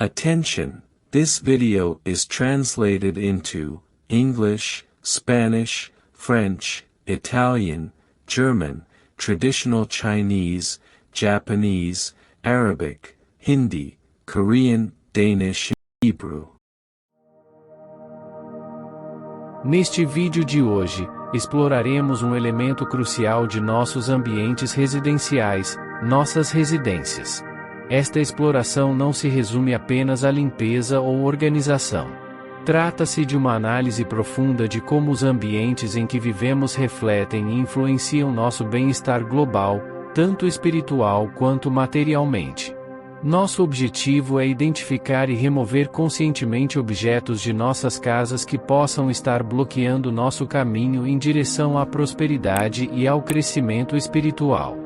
Attention! This video is translated into English, Spanish, French, Italian, German, Traditional Chinese, Japanese, Arabic, Hindi, Korean, Danish e Hebrew. Neste vídeo de hoje, exploraremos um elemento crucial de nossos ambientes residenciais, nossas residências. Esta exploração não se resume apenas à limpeza ou organização. Trata-se de uma análise profunda de como os ambientes em que vivemos refletem e influenciam nosso bem-estar global, tanto espiritual quanto materialmente. Nosso objetivo é identificar e remover conscientemente objetos de nossas casas que possam estar bloqueando nosso caminho em direção à prosperidade e ao crescimento espiritual.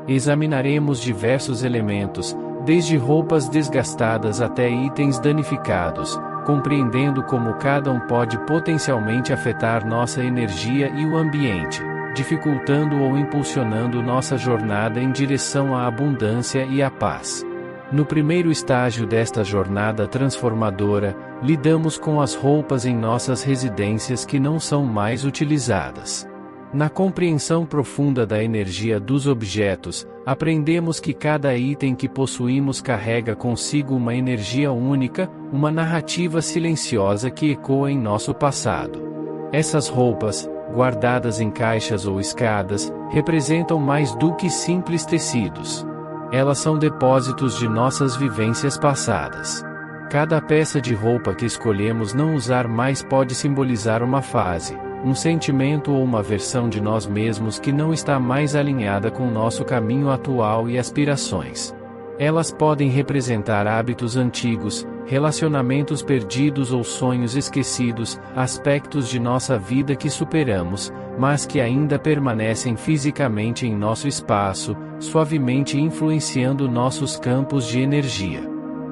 Examinaremos diversos elementos, desde roupas desgastadas até itens danificados, compreendendo como cada um pode potencialmente afetar nossa energia e o ambiente, dificultando ou impulsionando nossa jornada em direção à abundância e à paz. No primeiro estágio desta jornada transformadora, lidamos com as roupas em nossas residências que não são mais utilizadas. Na compreensão profunda da energia dos objetos, aprendemos que cada item que possuímos carrega consigo uma energia única, uma narrativa silenciosa que ecoa em nosso passado. Essas roupas, guardadas em caixas ou escadas, representam mais do que simples tecidos. Elas são depósitos de nossas vivências passadas. Cada peça de roupa que escolhemos não usar mais pode simbolizar uma fase, um sentimento ou uma versão de nós mesmos que não está mais alinhada com nosso caminho atual e aspirações. Elas podem representar hábitos antigos, relacionamentos perdidos ou sonhos esquecidos, aspectos de nossa vida que superamos, mas que ainda permanecem fisicamente em nosso espaço, suavemente influenciando nossos campos de energia.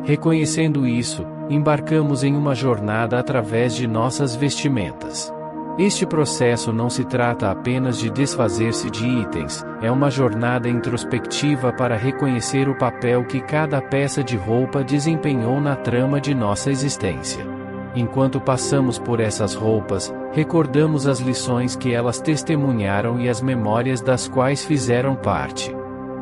Reconhecendo isso, embarcamos em uma jornada através de nossas vestimentas. Este processo não se trata apenas de desfazer-se de itens, é uma jornada introspectiva para reconhecer o papel que cada peça de roupa desempenhou na trama de nossa existência. Enquanto passamos por essas roupas, recordamos as lições que elas testemunharam e as memórias das quais fizeram parte.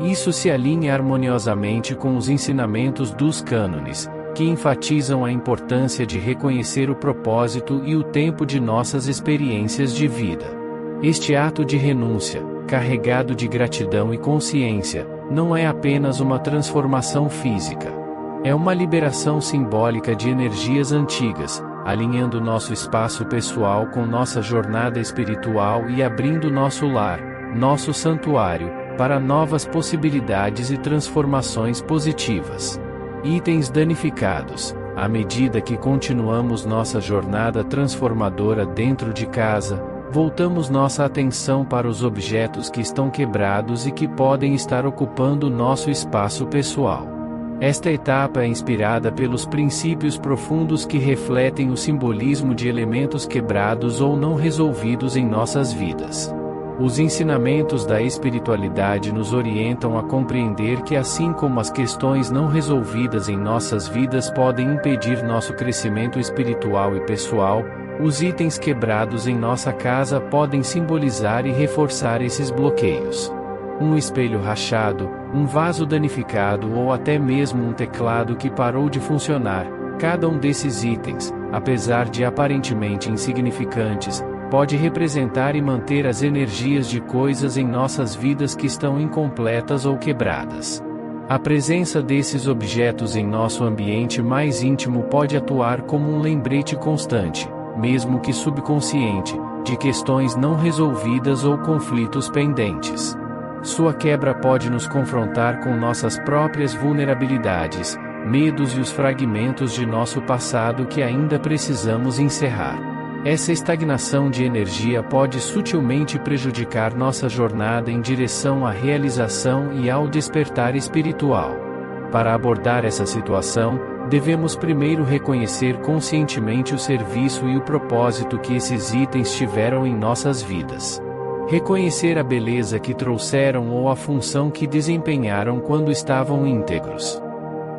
Isso se alinha harmoniosamente com os ensinamentos dos cânones, que enfatizam a importância de reconhecer o propósito e o tempo de nossas experiências de vida. Este ato de renúncia, carregado de gratidão e consciência, não é apenas uma transformação física. É uma liberação simbólica de energias antigas, alinhando nosso espaço pessoal com nossa jornada espiritual e abrindo nosso lar, nosso santuário, para novas possibilidades e transformações positivas. Itens danificados. À medida que continuamos nossa jornada transformadora dentro de casa, voltamos nossa atenção para os objetos que estão quebrados e que podem estar ocupando nosso espaço pessoal. Esta etapa é inspirada pelos princípios profundos que refletem o simbolismo de elementos quebrados ou não resolvidos em nossas vidas. Os ensinamentos da espiritualidade nos orientam a compreender que, assim como as questões não resolvidas em nossas vidas podem impedir nosso crescimento espiritual e pessoal, os itens quebrados em nossa casa podem simbolizar e reforçar esses bloqueios. Um espelho rachado, um vaso danificado ou até mesmo um teclado que parou de funcionar, cada um desses itens, apesar de aparentemente insignificantes, pode representar e manter as energias de coisas em nossas vidas que estão incompletas ou quebradas. A presença desses objetos em nosso ambiente mais íntimo pode atuar como um lembrete constante, mesmo que subconsciente, de questões não resolvidas ou conflitos pendentes. Sua quebra pode nos confrontar com nossas próprias vulnerabilidades, medos e os fragmentos de nosso passado que ainda precisamos encerrar. Essa estagnação de energia pode sutilmente prejudicar nossa jornada em direção à realização e ao despertar espiritual. Para abordar essa situação, devemos primeiro reconhecer conscientemente o serviço e o propósito que esses itens tiveram em nossas vidas. Reconhecer a beleza que trouxeram ou a função que desempenharam quando estavam íntegros.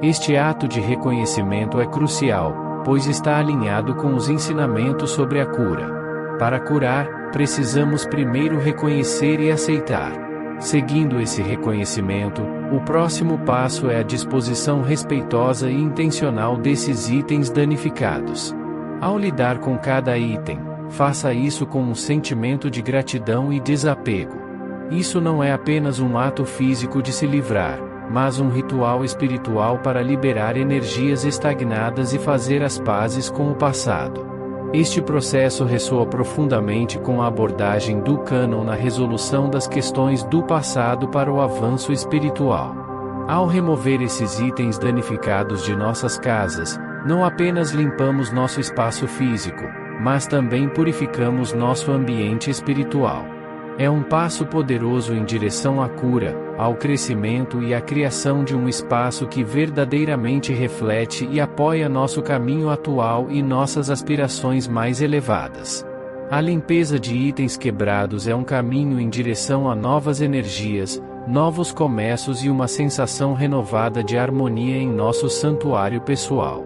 Este ato de reconhecimento é crucial, pois está alinhado com os ensinamentos sobre a cura. Para curar, precisamos primeiro reconhecer e aceitar. Seguindo esse reconhecimento, o próximo passo é a disposição respeitosa e intencional desses itens danificados. Ao lidar com cada item, faça isso com um sentimento de gratidão e desapego. Isso não é apenas um ato físico de se livrar, mas um ritual espiritual para liberar energias estagnadas e fazer as pazes com o passado. Este processo ressoa profundamente com a abordagem do cânon na resolução das questões do passado para o avanço espiritual. Ao remover esses itens danificados de nossas casas, não apenas limpamos nosso espaço físico, mas também purificamos nosso ambiente espiritual. É um passo poderoso em direção à cura, ao crescimento e à criação de um espaço que verdadeiramente reflete e apoia nosso caminho atual e nossas aspirações mais elevadas. A limpeza de itens quebrados é um caminho em direção a novas energias, novos começos e uma sensação renovada de harmonia em nosso santuário pessoal.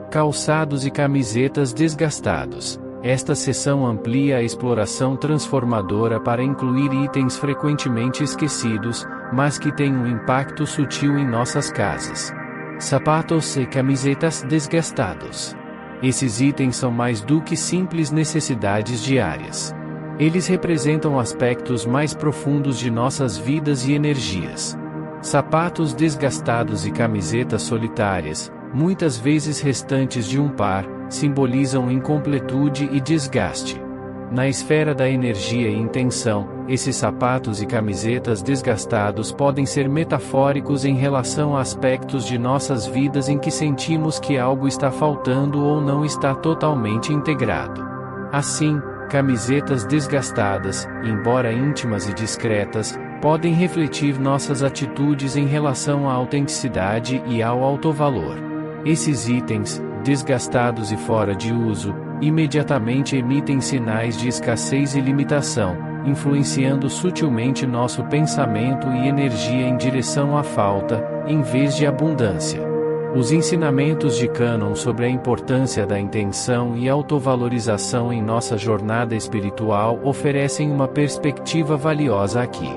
Calçados e camisetas desgastados. Esta seção amplia a exploração transformadora para incluir itens frequentemente esquecidos, mas que têm um impacto sutil em nossas casas. Sapatos e camisetas desgastados. Esses itens são mais do que simples necessidades diárias. Eles representam aspectos mais profundos de nossas vidas e energias. Sapatos desgastados e camisetas solitárias, muitas vezes restantes de um par, simbolizam incompletude e desgaste. Na esfera da energia e intenção, esses sapatos e camisetas desgastados podem ser metafóricos em relação a aspectos de nossas vidas em que sentimos que algo está faltando ou não está totalmente integrado. Assim, camisetas desgastadas, embora íntimas e discretas, podem refletir nossas atitudes em relação à autenticidade e ao autovalor. Esses itens, desgastados e fora de uso, imediatamente emitem sinais de escassez e limitação, influenciando sutilmente nosso pensamento e energia em direção à falta, em vez de abundância. Os ensinamentos de Cânon sobre a importância da intenção e autovalorização em nossa jornada espiritual oferecem uma perspectiva valiosa aqui.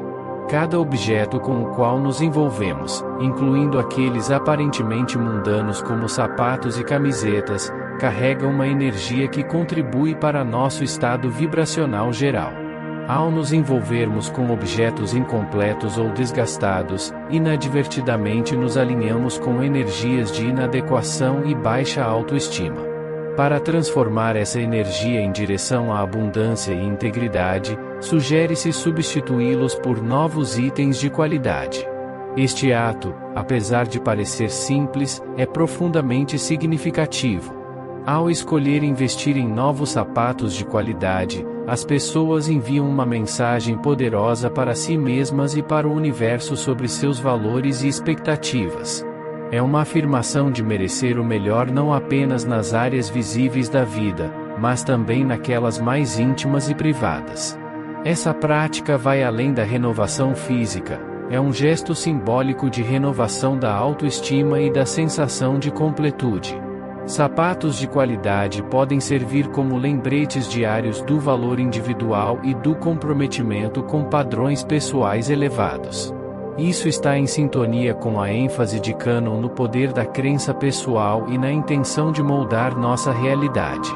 Cada objeto com o qual nos envolvemos, incluindo aqueles aparentemente mundanos como sapatos e camisetas, carrega uma energia que contribui para nosso estado vibracional geral. Ao nos envolvermos com objetos incompletos ou desgastados, inadvertidamente nos alinhamos com energias de inadequação e baixa autoestima. Para transformar essa energia em direção à abundância e integridade, sugere-se substituí-los por novos itens de qualidade. Este ato, apesar de parecer simples, é profundamente significativo. Ao escolher investir em novos sapatos de qualidade, as pessoas enviam uma mensagem poderosa para si mesmas e para o universo sobre seus valores e expectativas. É uma afirmação de merecer o melhor não apenas nas áreas visíveis da vida, mas também naquelas mais íntimas e privadas. Essa prática vai além da renovação física, é um gesto simbólico de renovação da autoestima e da sensação de completude. Sapatos de qualidade podem servir como lembretes diários do valor individual e do comprometimento com padrões pessoais elevados. Isso está em sintonia com a ênfase de Cânon no poder da crença pessoal e na intenção de moldar nossa realidade.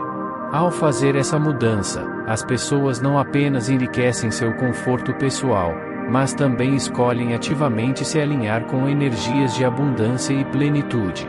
Ao fazer essa mudança, as pessoas não apenas enriquecem seu conforto pessoal, mas também escolhem ativamente se alinhar com energias de abundância e plenitude.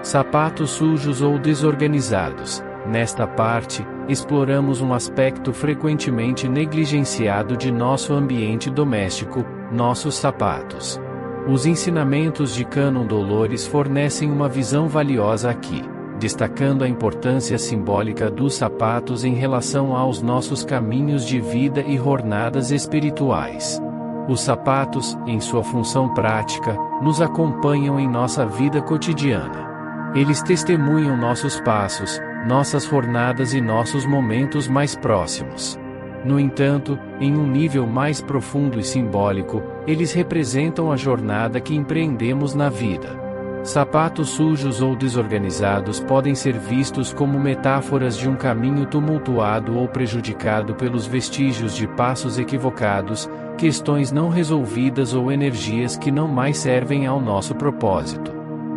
Sapatos sujos ou desorganizados. Nesta parte, exploramos um aspecto frequentemente negligenciado de nosso ambiente doméstico, nossos sapatos. Os ensinamentos de Cânon Dolores fornecem uma visão valiosa aqui, destacando a importância simbólica dos sapatos em relação aos nossos caminhos de vida e jornadas espirituais. Os sapatos, em sua função prática, nos acompanham em nossa vida cotidiana. Eles testemunham nossos passos, nossas jornadas e nossos momentos mais próximos. No entanto, em um nível mais profundo e simbólico, eles representam a jornada que empreendemos na vida. Sapatos sujos ou desorganizados podem ser vistos como metáforas de um caminho tumultuado ou prejudicado pelos vestígios de passos equivocados, questões não resolvidas ou energias que não mais servem ao nosso propósito.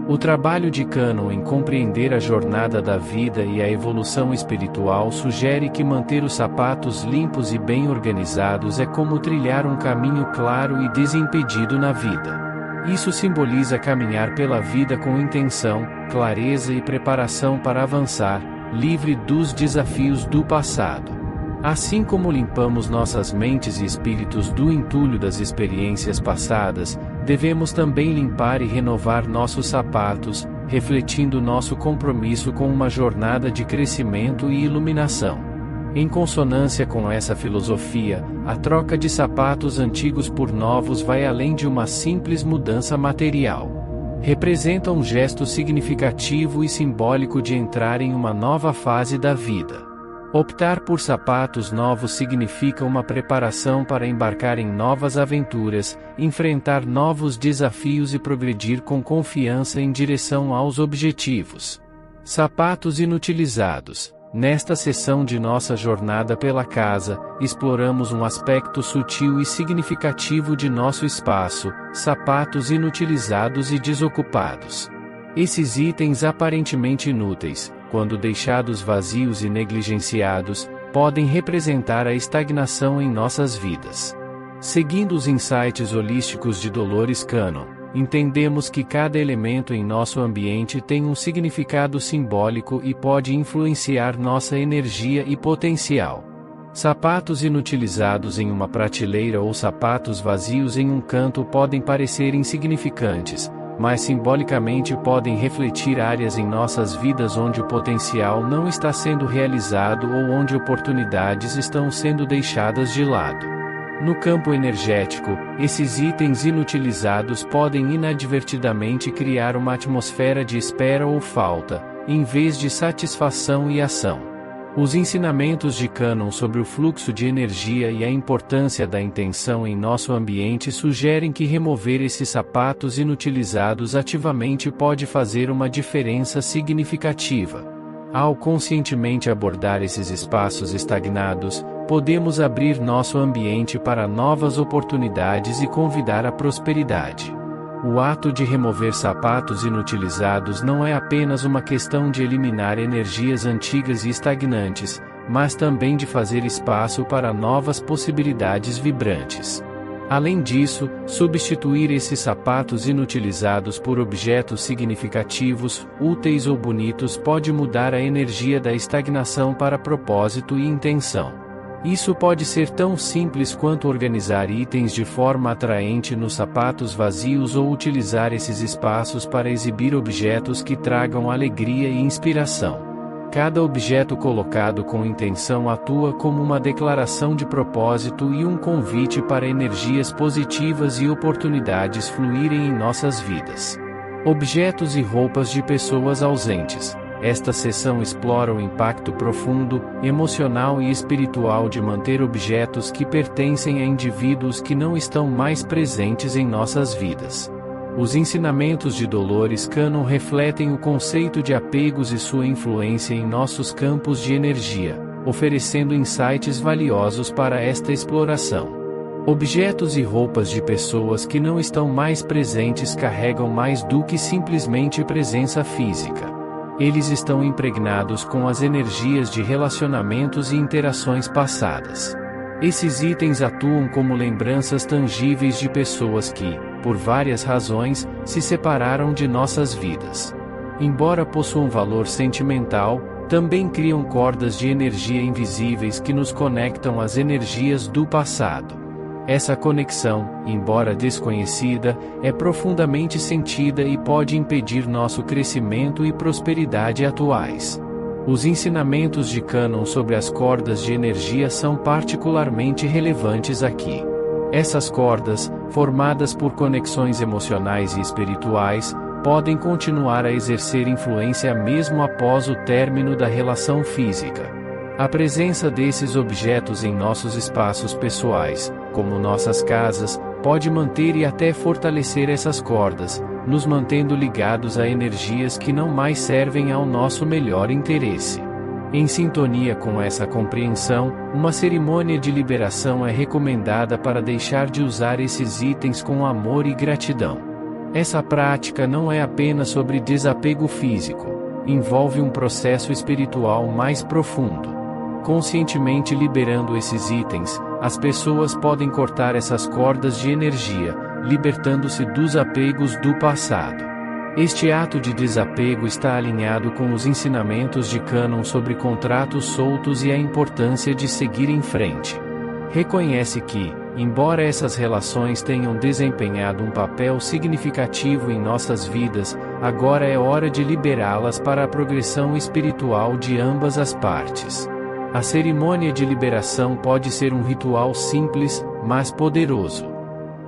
O trabalho de Canon em compreender a jornada da vida e a evolução espiritual sugere que manter os sapatos limpos e bem organizados é como trilhar um caminho claro e desimpedido na vida. Isso simboliza caminhar pela vida com intenção, clareza e preparação para avançar, livre dos desafios do passado. Assim como limpamos nossas mentes e espíritos do entulho das experiências passadas, devemos também limpar e renovar nossos sapatos, refletindo nosso compromisso com uma jornada de crescimento e iluminação. Em consonância com essa filosofia, a troca de sapatos antigos por novos vai além de uma simples mudança material. Representa um gesto significativo e simbólico de entrar em uma nova fase da vida. Optar por sapatos novos significa uma preparação para embarcar em novas aventuras, enfrentar novos desafios e progredir com confiança em direção aos objetivos. Sapatos inutilizados. Nesta sessão de nossa jornada pela casa, exploramos um aspecto sutil e significativo de nosso espaço: sapatos inutilizados e desocupados. Esses itens aparentemente inúteis, quando deixados vazios e negligenciados, podem representar a estagnação em nossas vidas. Seguindo os insights holísticos de Dolores Cannon, entendemos que cada elemento em nosso ambiente tem um significado simbólico e pode influenciar nossa energia e potencial. Sapatos inutilizados em uma prateleira ou sapatos vazios em um canto podem parecer insignificantes, mas simbolicamente podem refletir áreas em nossas vidas onde o potencial não está sendo realizado ou onde oportunidades estão sendo deixadas de lado. No campo energético, esses itens inutilizados podem inadvertidamente criar uma atmosfera de espera ou falta, em vez de satisfação e ação. Os ensinamentos de Canon sobre o fluxo de energia e a importância da intenção em nosso ambiente sugerem que remover esses sapatos inutilizados ativamente pode fazer uma diferença significativa. Ao conscientemente abordar esses espaços estagnados, podemos abrir nosso ambiente para novas oportunidades e convidar a prosperidade. O ato de remover sapatos inutilizados não é apenas uma questão de eliminar energias antigas e estagnantes, mas também de fazer espaço para novas possibilidades vibrantes. Além disso, substituir esses sapatos inutilizados por objetos significativos, úteis ou bonitos pode mudar a energia da estagnação para propósito e intenção. Isso pode ser tão simples quanto organizar itens de forma atraente nos sapatos vazios ou utilizar esses espaços para exibir objetos que tragam alegria e inspiração. Cada objeto colocado com intenção atua como uma declaração de propósito e um convite para energias positivas e oportunidades fluírem em nossas vidas. Objetos e roupas de pessoas ausentes. Esta sessão explora o impacto profundo, emocional e espiritual de manter objetos que pertencem a indivíduos que não estão mais presentes em nossas vidas. Os ensinamentos de Dolores Cannon refletem o conceito de apegos e sua influência em nossos campos de energia, oferecendo insights valiosos para esta exploração. Objetos e roupas de pessoas que não estão mais presentes carregam mais do que simplesmente presença física. Eles estão impregnados com as energias de relacionamentos e interações passadas. Esses itens atuam como lembranças tangíveis de pessoas que, por várias razões, se separaram de nossas vidas. Embora possuam valor sentimental, também criam cordas de energia invisíveis que nos conectam às energias do passado. Essa conexão, embora desconhecida, é profundamente sentida e pode impedir nosso crescimento e prosperidade atuais. Os ensinamentos de Cannon sobre as cordas de energia são particularmente relevantes aqui. Essas cordas, formadas por conexões emocionais e espirituais, podem continuar a exercer influência mesmo após o término da relação física. A presença desses objetos em nossos espaços pessoais, como nossas casas, pode manter e até fortalecer essas cordas, nos mantendo ligados a energias que não mais servem ao nosso melhor interesse. Em sintonia com essa compreensão, uma cerimônia de liberação é recomendada para deixar de usar esses itens com amor e gratidão. Essa prática não é apenas sobre desapego físico, envolve um processo espiritual mais profundo. Conscientemente liberando esses itens, as pessoas podem cortar essas cordas de energia, libertando-se dos apegos do passado. Este ato de desapego está alinhado com os ensinamentos de Cânon sobre contratos soltos e a importância de seguir em frente. Reconhece que, embora essas relações tenham desempenhado um papel significativo em nossas vidas, agora é hora de liberá-las para a progressão espiritual de ambas as partes. A cerimônia de liberação pode ser um ritual simples, mas poderoso.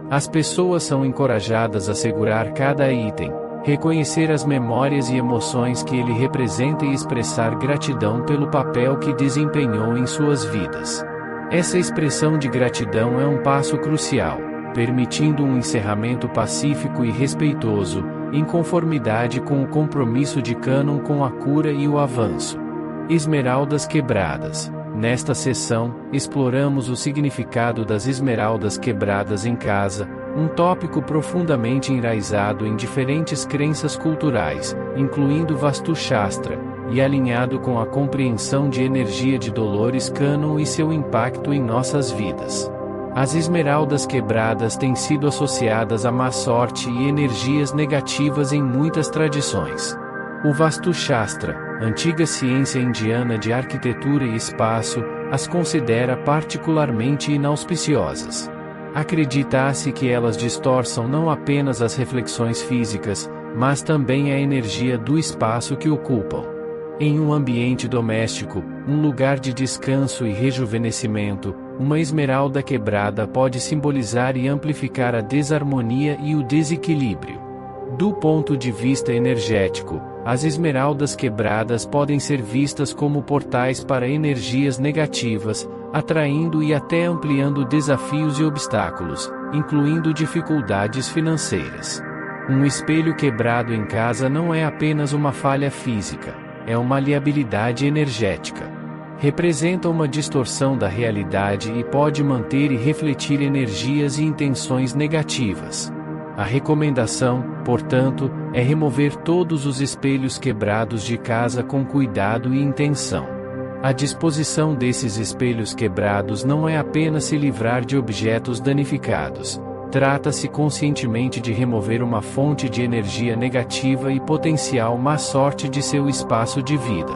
As pessoas são encorajadas a segurar cada item, reconhecer as memórias e emoções que ele representa e expressar gratidão pelo papel que desempenhou em suas vidas. Essa expressão de gratidão é um passo crucial, permitindo um encerramento pacífico e respeitoso, em conformidade com o compromisso de Cânon com a cura e o avanço. Esmeraldas quebradas. Nesta sessão, exploramos o significado das esmeraldas quebradas em casa, um tópico profundamente enraizado em diferentes crenças culturais, incluindo Vastu Shastra, e alinhado com a compreensão de energia de Dolores Cânon e seu impacto em nossas vidas. As esmeraldas quebradas têm sido associadas à má sorte e energias negativas em muitas tradições. O Vastu Shastra, antiga ciência indiana de arquitetura e espaço, as considera particularmente inauspiciosas. Acredita-se que elas distorçam não apenas as reflexões físicas, mas também a energia do espaço que ocupam. Em um ambiente doméstico, um lugar de descanso e rejuvenescimento, uma esmeralda quebrada pode simbolizar e amplificar a desarmonia e o desequilíbrio. Do ponto de vista energético, as esmeraldas quebradas podem ser vistas como portais para energias negativas, atraindo e até ampliando desafios e obstáculos, incluindo dificuldades financeiras. Um espelho quebrado em casa não é apenas uma falha física, é uma maleabilidade energética. Representa uma distorção da realidade e pode manter e refletir energias e intenções negativas. A recomendação, portanto, é remover todos os espelhos quebrados de casa com cuidado e intenção. A disposição desses espelhos quebrados não é apenas se livrar de objetos danificados. Trata-se conscientemente de remover uma fonte de energia negativa e potencial má sorte de seu espaço de vida.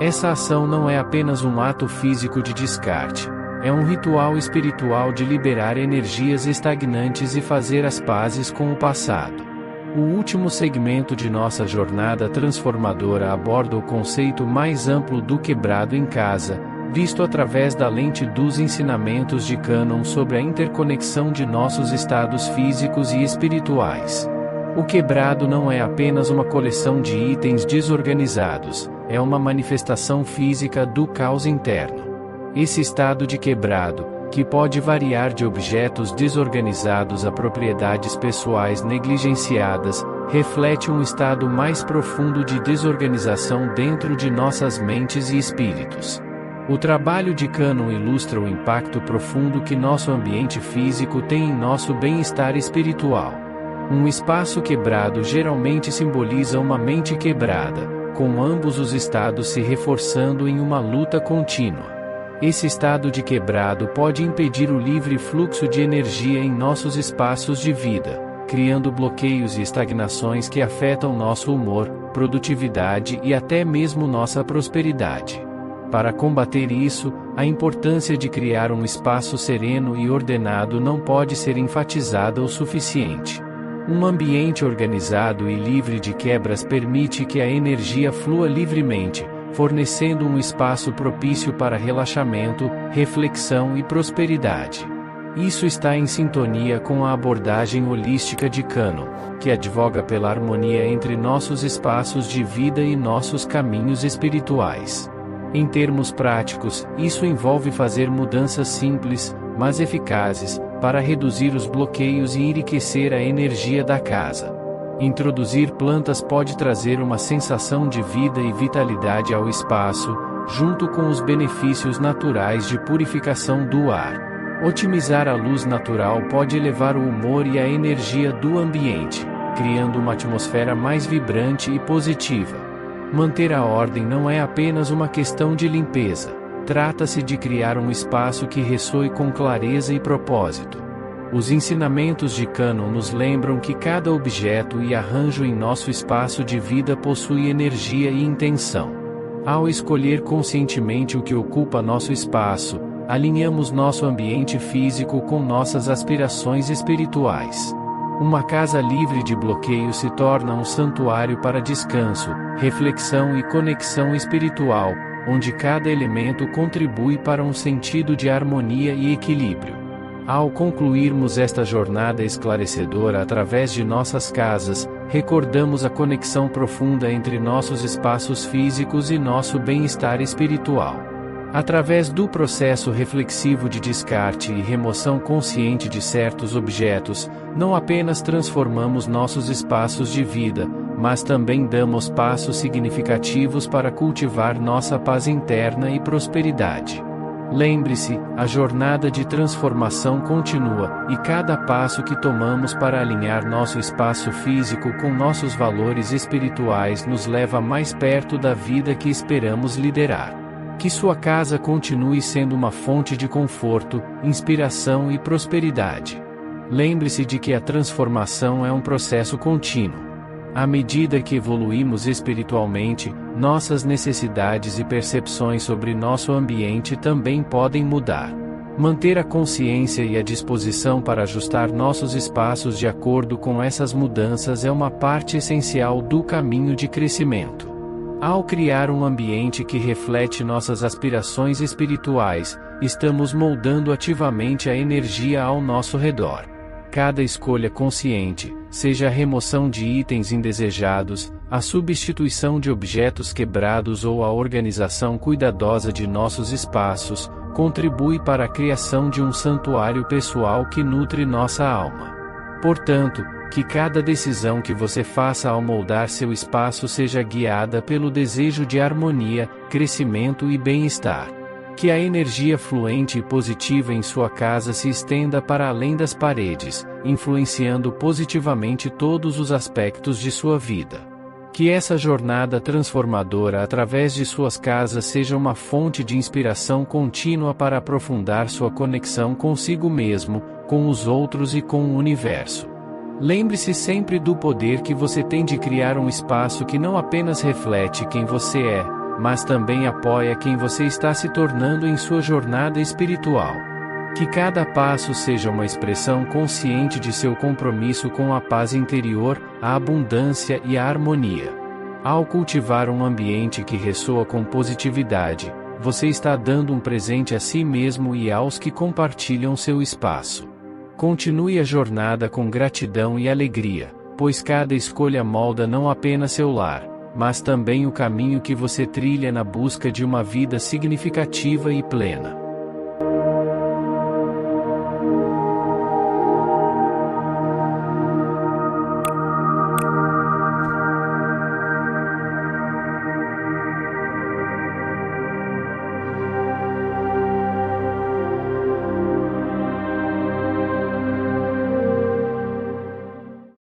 Essa ação não é apenas um ato físico de descarte. É um ritual espiritual de liberar energias estagnantes e fazer as pazes com o passado. O último segmento de nossa jornada transformadora aborda o conceito mais amplo do quebrado em casa, visto através da lente dos ensinamentos de Cânon sobre a interconexão de nossos estados físicos e espirituais. O quebrado não é apenas uma coleção de itens desorganizados, é uma manifestação física do caos interno. Esse estado de quebrado, que pode variar de objetos desorganizados a propriedades pessoais negligenciadas, reflete um estado mais profundo de desorganização dentro de nossas mentes e espíritos. O trabalho de Cânon ilustra o impacto profundo que nosso ambiente físico tem em nosso bem-estar espiritual. Um espaço quebrado geralmente simboliza uma mente quebrada, com ambos os estados se reforçando em uma luta contínua. Esse estado de quebrado pode impedir o livre fluxo de energia em nossos espaços de vida, criando bloqueios e estagnações que afetam nosso humor, produtividade e até mesmo nossa prosperidade. Para combater isso, a importância de criar um espaço sereno e ordenado não pode ser enfatizada o suficiente. Um ambiente organizado e livre de quebras permite que a energia flua livremente, fornecendo um espaço propício para relaxamento, reflexão e prosperidade. Isso está em sintonia com a abordagem holística de Cânon, que advoga pela harmonia entre nossos espaços de vida e nossos caminhos espirituais. Em termos práticos, isso envolve fazer mudanças simples, mas eficazes, para reduzir os bloqueios e enriquecer a energia da casa. Introduzir plantas pode trazer uma sensação de vida e vitalidade ao espaço, junto com os benefícios naturais de purificação do ar. Otimizar a luz natural pode elevar o humor e a energia do ambiente, criando uma atmosfera mais vibrante e positiva. Manter a ordem não é apenas uma questão de limpeza. Trata-se de criar um espaço que ressoe com clareza e propósito. Os ensinamentos de Canon nos lembram que cada objeto e arranjo em nosso espaço de vida possui energia e intenção. Ao escolher conscientemente o que ocupa nosso espaço, alinhamos nosso ambiente físico com nossas aspirações espirituais. Uma casa livre de bloqueio se torna um santuário para descanso, reflexão e conexão espiritual, onde cada elemento contribui para um sentido de harmonia e equilíbrio. Ao concluirmos esta jornada esclarecedora através de nossas casas, recordamos a conexão profunda entre nossos espaços físicos e nosso bem-estar espiritual. Através do processo reflexivo de descarte e remoção consciente de certos objetos, não apenas transformamos nossos espaços de vida, mas também damos passos significativos para cultivar nossa paz interna e prosperidade. Lembre-se, a jornada de transformação continua, e cada passo que tomamos para alinhar nosso espaço físico com nossos valores espirituais nos leva mais perto da vida que esperamos liderar. Que sua casa continue sendo uma fonte de conforto, inspiração e prosperidade. Lembre-se de que a transformação é um processo contínuo. À medida que evoluímos espiritualmente, nossas necessidades e percepções sobre nosso ambiente também podem mudar. Manter a consciência e a disposição para ajustar nossos espaços de acordo com essas mudanças é uma parte essencial do caminho de crescimento. Ao criar um ambiente que reflete nossas aspirações espirituais, estamos moldando ativamente a energia ao nosso redor. Cada escolha consciente, seja a remoção de itens indesejados, a substituição de objetos quebrados ou a organização cuidadosa de nossos espaços, contribui para a criação de um santuário pessoal que nutre nossa alma. Portanto, que cada decisão que você faça ao moldar seu espaço seja guiada pelo desejo de harmonia, crescimento e bem-estar. Que a energia fluente e positiva em sua casa se estenda para além das paredes, influenciando positivamente todos os aspectos de sua vida. Que essa jornada transformadora através de suas casas seja uma fonte de inspiração contínua para aprofundar sua conexão consigo mesmo, com os outros e com o universo. Lembre-se sempre do poder que você tem de criar um espaço que não apenas reflete quem você é, mas também apoia quem você está se tornando em sua jornada espiritual. Que cada passo seja uma expressão consciente de seu compromisso com a paz interior, a abundância e a harmonia. Ao cultivar um ambiente que ressoa com positividade, você está dando um presente a si mesmo e aos que compartilham seu espaço. Continue a jornada com gratidão e alegria, pois cada escolha molda não apenas seu lar, mas também o caminho que você trilha na busca de uma vida significativa e plena.